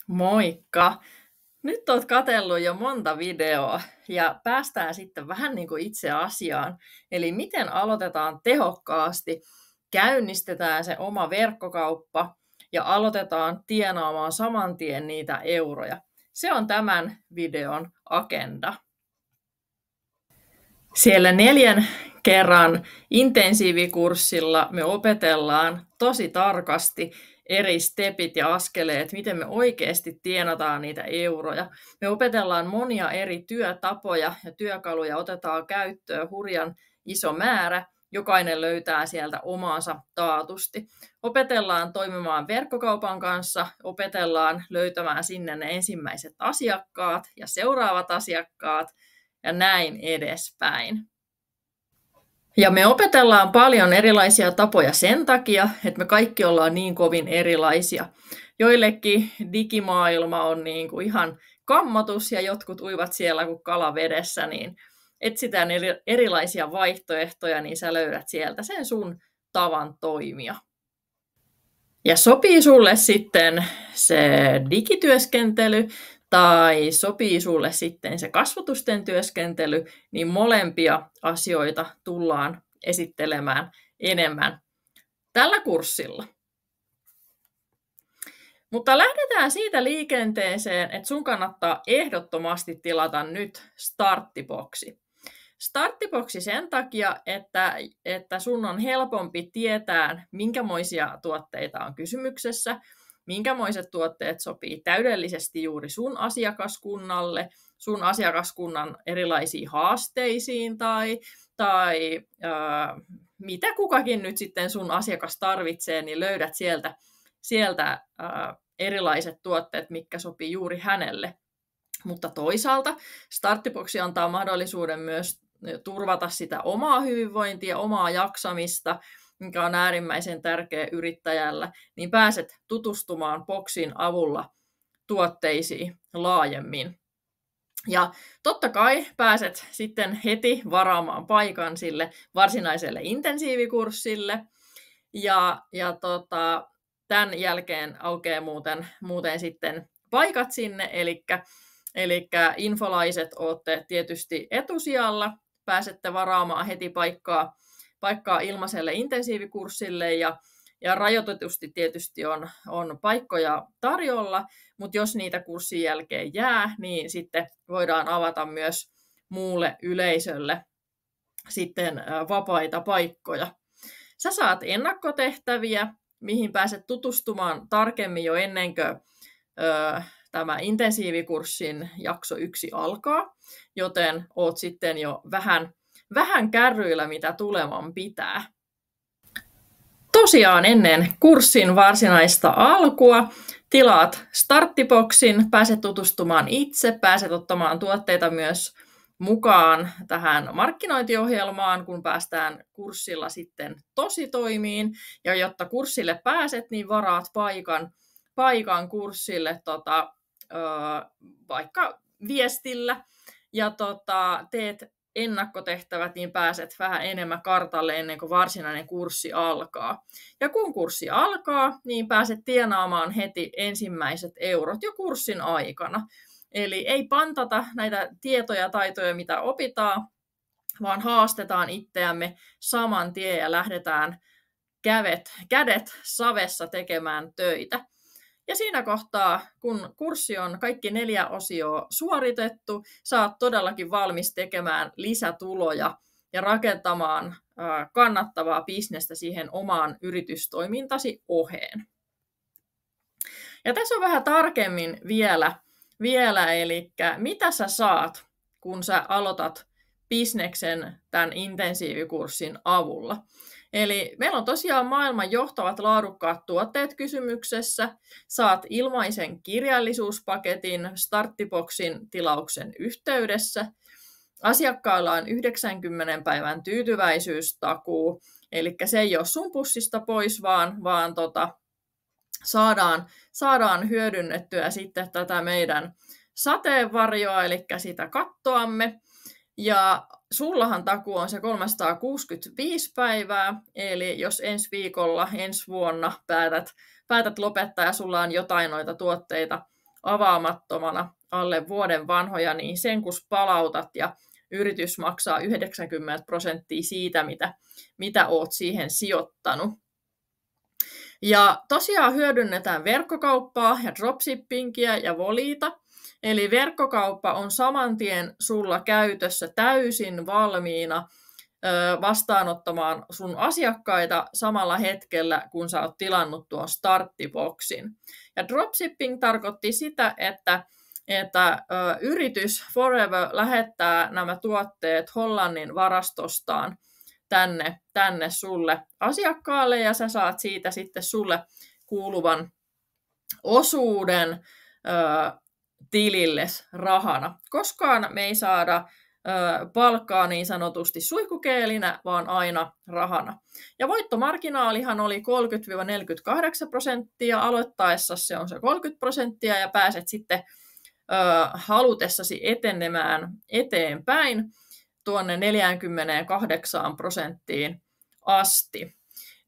Moikka! Nyt oot katsellut jo monta videoa ja päästään sitten vähän niin kuin itse asiaan. Eli miten aloitetaan tehokkaasti, käynnistetään se oma verkkokauppa ja aloitetaan tienaamaan saman tien niitä euroja. Se on tämän videon agenda. Siellä 4 kerran intensiivikurssilla me opetellaan tosi tarkasti eri stepit ja askeleet, miten me oikeasti tienataan niitä euroja. Me opetellaan monia eri työtapoja ja työkaluja, otetaan käyttöön hurjan iso määrä. Jokainen löytää sieltä omaansa taatusti. Opetellaan toimimaan verkkokaupan kanssa, opetellaan löytämään sinne ne ensimmäiset asiakkaat ja seuraavat asiakkaat ja näin edespäin. Ja me opetellaan paljon erilaisia tapoja sen takia, että me kaikki ollaan niin kovin erilaisia. Joillekin digimaailma on niin kuin ihan kammotus ja jotkut uivat siellä kuin kala vedessä, niin etsitään erilaisia vaihtoehtoja, niin sä löydät sieltä sen sun tavan toimia. Ja sopii sulle sitten se digityöskentely tai sopii sulle sitten se kasvotusten työskentely, niin molempia asioita tullaan esittelemään enemmän tällä kurssilla. Mutta lähdetään siitä liikenteeseen, että sun kannattaa ehdottomasti tilata nyt starttiboksi. Starttiboksi sen takia, että sun on helpompi tietää, minkämoisia tuotteita on kysymyksessä, minkämoiset tuotteet sopii täydellisesti juuri sun asiakaskunnalle, sun asiakaskunnan erilaisiin haasteisiin tai mitä kukakin nyt sitten sun asiakas tarvitsee, niin löydät sieltä erilaiset tuotteet, mitkä sopii juuri hänelle. Mutta toisaalta starttiboksi antaa mahdollisuuden myös turvata sitä omaa hyvinvointia, omaa jaksamista, mikä on äärimmäisen tärkeä yrittäjällä, niin pääset tutustumaan boksin avulla tuotteisiin laajemmin. Ja totta kai pääset sitten heti varaamaan paikan sille varsinaiselle intensiivikurssille. Ja tämän jälkeen aukeaa muuten sitten paikat sinne, eli infolaiset olette tietysti etusijalla, pääsette varaamaan heti paikkaa ilmaiselle intensiivikurssille ja rajoitetusti tietysti on paikkoja tarjolla, mutta jos niitä kurssin jälkeen jää, niin sitten voidaan avata myös muulle yleisölle sitten vapaita paikkoja. Sä saat ennakkotehtäviä, mihin pääset tutustumaan tarkemmin jo ennen kuin tämä intensiivikurssin jakso 1 alkaa, joten oot sitten jo vähän kärryillä, mitä tuleman pitää. Tosiaan ennen kurssin varsinaista alkua tilaat starttiboksin, pääset tutustumaan itse, pääset ottamaan tuotteita myös mukaan tähän markkinointiohjelmaan, kun päästään kurssilla sitten tositoimiin. Ja jotta kurssille pääset, niin varaat paikan kurssille vaikka viestillä ja teet ennakkotehtävät, niin pääset vähän enemmän kartalle ennen kuin varsinainen kurssi alkaa. Ja kun kurssi alkaa, niin pääset tienaamaan heti ensimmäiset eurot jo kurssin aikana. Eli ei pantata näitä tietoja ja taitoja, mitä opitaan, vaan haastetaan itseämme saman tien ja lähdetään kädet savessa tekemään töitä. Ja siinä kohtaa, kun kurssi on kaikki 4 osioa suoritettu, saat todellakin valmis tekemään lisätuloja ja rakentamaan kannattavaa bisnestä siihen omaan yritystoimintasi oheen. Ja tässä on vähän tarkemmin vielä, eli mitä sä saat, kun sä aloitat bisneksen tämän intensiivikurssin avulla. Eli meillä on tosiaan maailman johtavat laadukkaat tuotteet kysymyksessä. Saat ilmaisen kirjallisuuspaketin starttiboksin tilauksen yhteydessä. Asiakkailla on 90 päivän tyytyväisyystakuu, eli se ei ole sun pussista pois, vaan saadaan hyödynnettyä sitten tätä meidän sateenvarjoa, eli sitä kattoamme. Ja sullahan takuu on se 365 päivää, eli jos ensi vuonna päätät lopettaa ja sulla on jotain noita tuotteita avaamattomana alle vuoden vanhoja, niin sen kun palautat ja yritys maksaa 90% siitä, mitä oot siihen sijoittanut. Ja tosiaan hyödynnetään verkkokauppaa ja dropshippingia ja Volita. Eli verkkokauppa on saman tien sulla käytössä täysin valmiina vastaanottamaan sun asiakkaita samalla hetkellä, kun sä oot tilannut tuon starttiboksin. Ja dropshipping tarkoitti sitä, että yritys Forever lähettää nämä tuotteet Hollannin varastostaan tänne sulle asiakkaalle, ja sä saat siitä sitten sulle kuuluvan osuuden tililles rahana. Koskaan me ei saada palkkaa niin sanotusti suihkukeelinä, vaan aina rahana. Ja voittomarginaalihan oli 30-48%, aloittaessa se on se 30%, ja pääset sitten halutessasi etenemään eteenpäin tuonne 48% asti.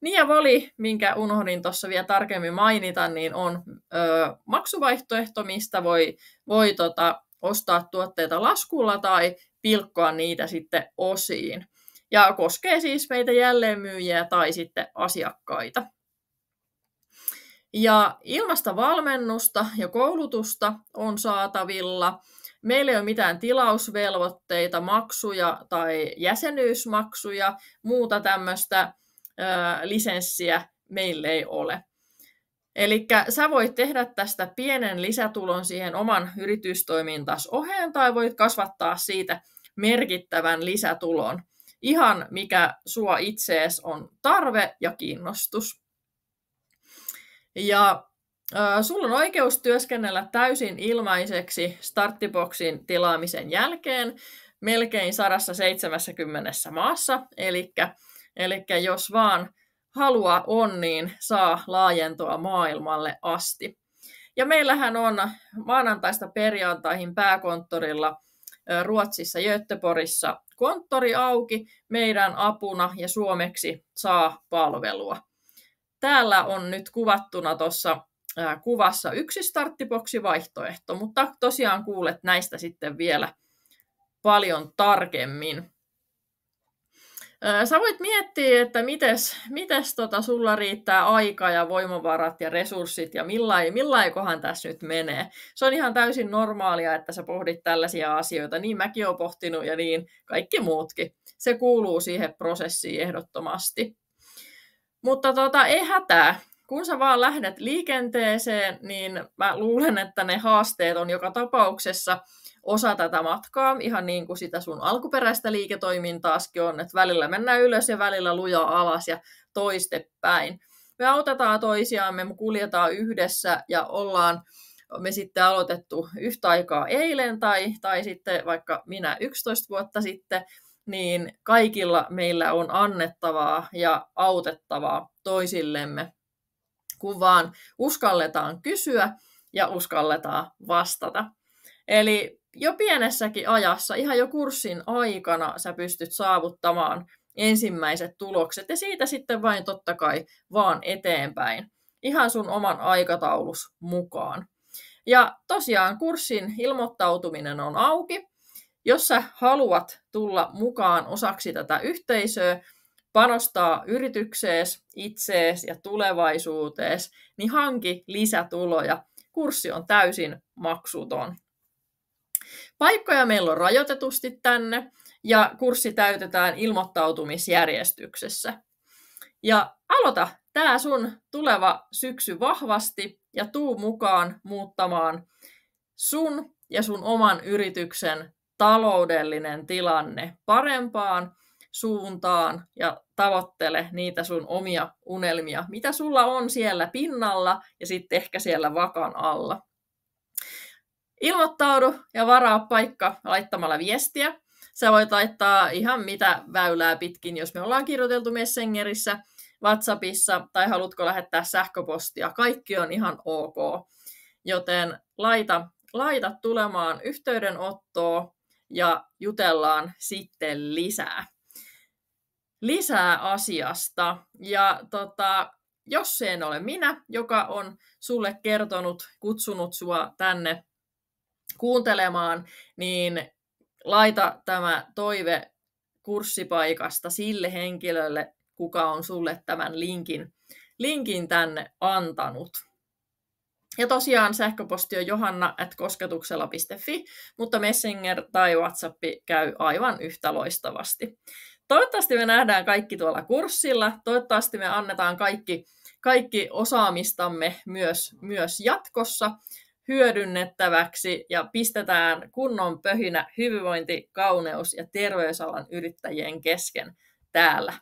Niin ja Voli, minkä unohdin tuossa vielä tarkemmin mainita, niin on maksuvaihtoehto, mistä voi ostaa tuotteita laskulla tai pilkkoa niitä sitten osiin. Ja koskee siis meitä jälleenmyyjiä tai sitten asiakkaita. Ja ilmaista valmennusta ja koulutusta on saatavilla. Meillä ei ole mitään tilausvelvoitteita, maksuja tai jäsenyysmaksuja, muuta tämmöistä lisenssiä meillä ei ole. Eli sä voit tehdä tästä pienen lisätulon siihen oman yritystoimintas oheen tai voit kasvattaa siitä merkittävän lisätulon. Ihan mikä sua itsees on tarve ja kiinnostus. Ja sulla on oikeus työskennellä täysin ilmaiseksi starttiboksin tilaamisen jälkeen melkein 170 maassa. Eli jos vaan halua on, niin saa laajentua maailmalle asti. Ja meillähän on maanantaista perjantaihin pääkonttorilla Ruotsissa Göteborgissa konttori auki meidän apuna ja suomeksi saa palvelua. Täällä on nyt kuvattuna tuossa kuvassa yksi starttiboksi-vaihtoehto, mutta tosiaan kuulet näistä sitten vielä paljon tarkemmin. Sä voit miettiä, että mites sulla riittää aika ja voimavarat ja resurssit ja millaikohan tässä nyt menee. Se on ihan täysin normaalia, että sä pohdit tällaisia asioita. Niin mäkin olen pohtinut ja niin kaikki muutkin. Se kuuluu siihen prosessiin ehdottomasti. Mutta ei hätää. Kun sä vaan lähdet liikenteeseen, niin mä luulen, että ne haasteet on joka tapauksessa osa tätä matkaa, ihan niin kuin sitä sun alkuperäistä liiketoimintaaskin on, että välillä mennään ylös ja välillä lujaa alas ja toistepäin. Me autetaan toisiaan, me kuljetaan yhdessä ja ollaan me sitten aloitettu yhtä aikaa eilen tai sitten vaikka minä 11 vuotta sitten, niin kaikilla meillä on annettavaa ja autettavaa toisillemme, kun vaan uskalletaan kysyä ja uskalletaan vastata. Eli jo pienessäkin ajassa, ihan jo kurssin aikana, sä pystyt saavuttamaan ensimmäiset tulokset ja siitä sitten vain totta kai vaan eteenpäin. Ihan sun oman aikataulus mukaan. Ja tosiaan kurssin ilmoittautuminen on auki. Jos sä haluat tulla mukaan osaksi tätä yhteisöä, panostaa yritykseesi, itseesi ja tulevaisuuteesi, niin hanki lisätuloja. Kurssi on täysin maksuton. Paikkoja meillä on rajoitetusti tänne ja kurssi täytetään ilmoittautumisjärjestyksessä. Ja aloita tää sun tuleva syksy vahvasti ja tuu mukaan muuttamaan sun ja sun oman yrityksen taloudellinen tilanne parempaan suuntaan ja tavoittele niitä sun omia unelmia, mitä sulla on siellä pinnalla ja sitten ehkä siellä vakan alla. Ilmoittaudu ja varaa paikka laittamalla viestiä. Sä voit laittaa ihan mitä väylää pitkin, jos me ollaan kirjoiteltu Messengerissä, WhatsAppissa tai haluatko lähettää sähköpostia. Kaikki on ihan ok. Joten laita tulemaan yhteydenottoa ja jutellaan sitten lisää asiasta. Ja jos se en ole minä, joka on sulle kutsunut sua tänne kuuntelemaan, niin laita tämä toive kurssipaikasta sille henkilölle, kuka on sulle tämän linkin tänne antanut. Ja tosiaan sähköposti on johanna@kosketuksella.fi, mutta Messenger tai WhatsApp käy aivan yhtä loistavasti. Toivottavasti me nähdään kaikki tuolla kurssilla. Toivottavasti me annetaan kaikki osaamistamme myös jatkossa hyödynnettäväksi ja pistetään kunnon pöhinä hyvinvointi-, kauneus- ja terveysalan yrittäjien kesken täällä.